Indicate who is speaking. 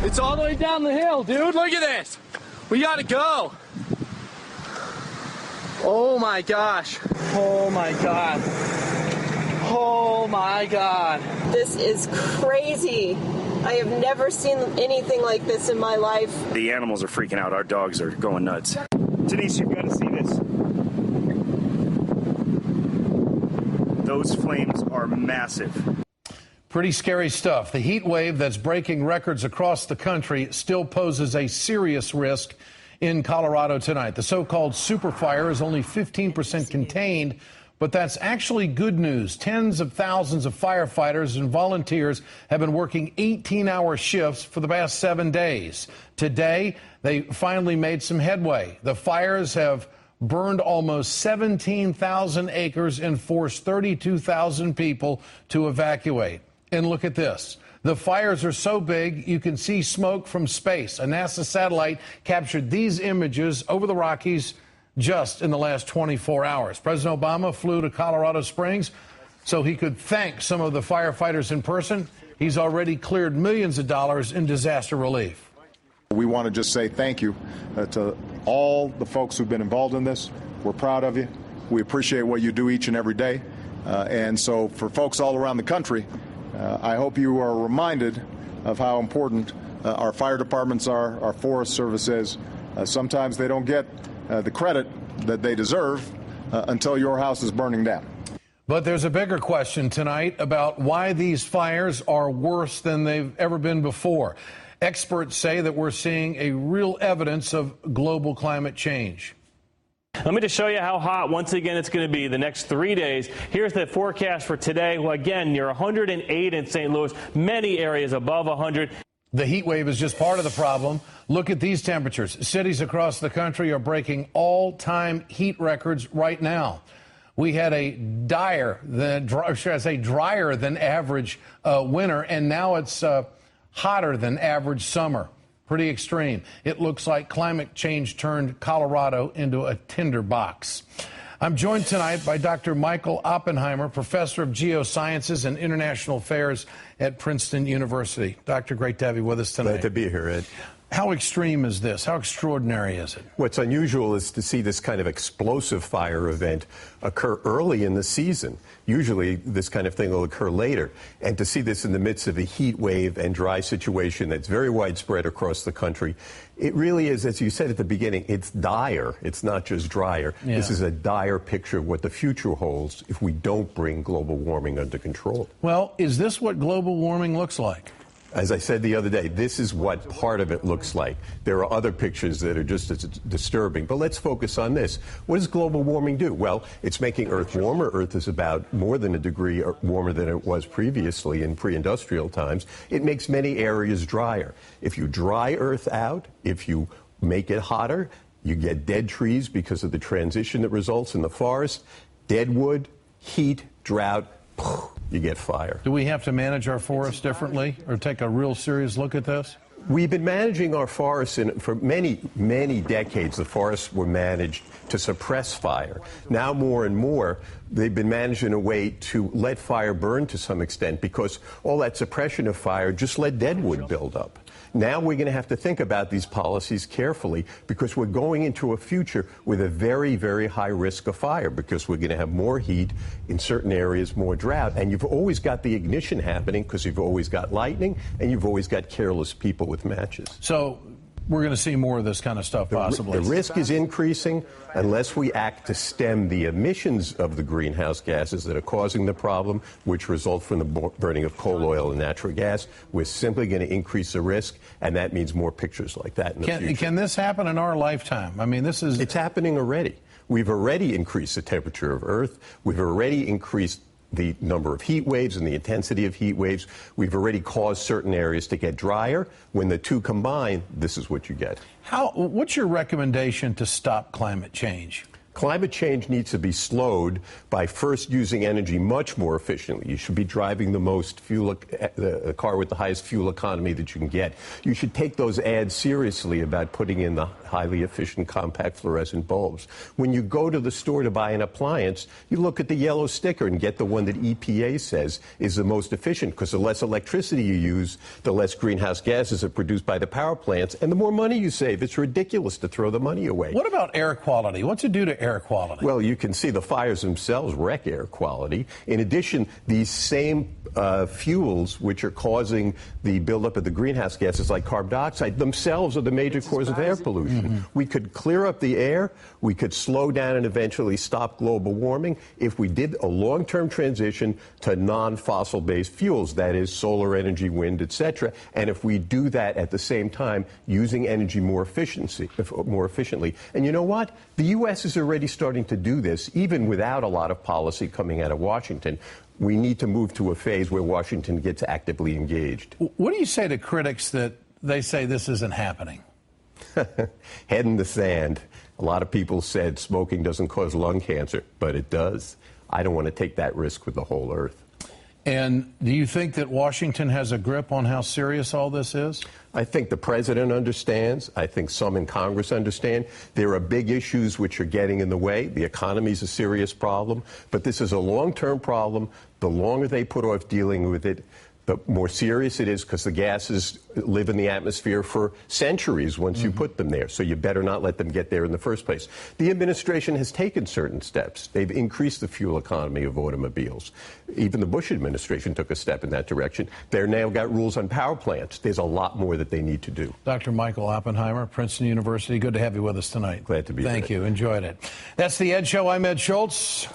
Speaker 1: It's all the way down the hill, dude. Look at this. We gotta go. Oh my gosh. Oh my God. Oh my God.
Speaker 2: This is crazy. I have never seen anything like this in my life.
Speaker 3: The animals are freaking out. Our dogs are going nuts. Denise, you've got to see this. Those flames are massive.
Speaker 4: Pretty scary stuff. The heat wave that's breaking records across the country still poses a serious risk in Colorado tonight. The so-called super fire is only 15% contained, but that's actually good news. Tens of thousands of firefighters and volunteers have been working 18-hour shifts for the past 7 days. Today, they finally made some headway. The fires have burned almost 17,000 acres and forced 32,000 people to evacuate. And look at this. The fires are so big you can see smoke from space. A NASA satellite captured these images over the Rockies just in the last 24 hours. President Obama flew to Colorado Springs so he could thank some of the firefighters in person. He's already cleared millions of dollars in disaster relief.
Speaker 5: We want to just say thank you to all the folks who've been involved in this. We're proud of you. We appreciate what you do each and every day. And so for folks all around the country, I hope you are reminded of how important our fire departments are, our Forest Service is. Sometimes they don't get the credit that they deserve until your house is burning down.
Speaker 4: But there's a bigger question tonight about why these fires are worse than they've ever been before. Experts say that we're seeing a real evidence of global climate change.
Speaker 6: Let me just show you how hot, once again, it's going to be the next 3 days. Here's the forecast for today. Well, again, near 108 in St. Louis, many areas above 100.
Speaker 4: The heat wave is just part of the problem. Look at these temperatures. Cities across the country are breaking all-time heat records right now. We had a drier than average winter, and now it's hotter than average summer. Pretty extreme. It looks like climate change turned Colorado into a tinderbox. I'm joined tonight by Dr. Michael Oppenheimer, professor of geosciences and international affairs at Princeton University. Doctor, great to have you with us tonight.
Speaker 7: Glad to be here, Ed.
Speaker 4: How extreme is this? How extraordinary is it?
Speaker 7: What's unusual is to see this kind of explosive fire event occur early in the season. Usually this kind of thing will occur later. And to see this in the midst of a heat wave and dry situation that's very widespread across the country, it really is, as you said at the beginning, it's dire. It's not just drier. Yeah. This is a dire picture of what the future holds if we don't bring global warming under control.
Speaker 4: Well, is this what global warming looks like?
Speaker 7: As I said the other day, this is what part of it looks like. There are other pictures that are just as disturbing. But let's focus on this. What does global warming do? Well, it's making Earth warmer. Earth is about more than a degree warmer than it was previously in pre-industrial times. It makes many areas drier. If you dry Earth out, if you make it hotter, you get dead trees because of the transition that results in the forest, dead wood, heat, drought, you get fire.
Speaker 4: Do we have to manage our forests differently or take a real serious look at this?
Speaker 7: We've been managing our forests for many, many decades. The forests were managed to suppress fire. Now more and more, they've been managed in a way to let fire burn to some extent because all that suppression of fire just let dead wood build up. Now we're going to have to think about these policies carefully because we're going into a future with a very, very high risk of fire because we're going to have more heat in certain areas, more drought. And you've always got the ignition happening because you've always got lightning and you've always got careless people with matches.
Speaker 4: So we're going to see more of this kind of stuff possibly.
Speaker 7: The risk is increasing unless we act to stem the emissions of the greenhouse gases that are causing the problem, which result from the burning of coal, oil, and natural gas. We're simply going to increase the risk, and that means more pictures like that in the future.
Speaker 4: Can this happen in our lifetime? I mean, it's
Speaker 7: happening already. We've already increased the temperature of Earth. We've already increased the number of heat waves and the intensity of heat waves. We've already caused certain areas to get drier. When the two combine, this is what you get.
Speaker 4: What's your recommendation to stop climate change?
Speaker 7: Climate change needs to be slowed by first using energy much more efficiently. You should be driving the most fuel, the car with the highest fuel economy that you can get. You should take those ads seriously about putting in the highly efficient compact fluorescent bulbs. When you go to the store to buy an appliance, you look at the yellow sticker and get the one that EPA says is the most efficient, because the less electricity you use, the less greenhouse gases are produced by the power plants, and the more money you save. It's ridiculous to throw the money away.
Speaker 4: What about air quality? What's it do to air quality?
Speaker 7: Well, you can see the fires themselves wreck air quality. In addition, these same fuels which are causing the buildup of the greenhouse gases like carbon dioxide themselves are the major cause of air pollution. We could clear up the air, we could slow down and eventually stop global warming if we did a long-term transition to non-fossil based fuels, that is solar energy, wind, etc. And if we do that at the same time using energy more efficiently. And you know what? The U.S. is already starting to do this, even without a lot of policy coming out of Washington. We need to move to a phase where Washington gets actively engaged.
Speaker 4: What do you say to critics that they say this isn't happening?
Speaker 7: Head in the sand. A lot of people said smoking doesn't cause lung cancer, but it does. I don't want to take that risk with the whole earth.
Speaker 4: And do you think that Washington has a grip on how serious all this is?
Speaker 7: I think the president understands. I think some in Congress understand. There are big issues which are getting in the way. The economy is a serious problem, but this is a long-term problem. The longer they put off dealing with it, the more serious it is, because the gases live in the atmosphere for centuries once you put them there. So you better not let them get there in the first place. The administration has taken certain steps. They've increased the fuel economy of automobiles. Even the Bush administration took a step in that direction. They've now got rules on power plants. There's a lot more that they need to do.
Speaker 4: Dr. Michael Oppenheimer, Princeton University, good to have you with us tonight.
Speaker 7: Glad to be here.
Speaker 4: Thank you. Enjoyed it. That's The Ed Show. I'm Ed Schultz.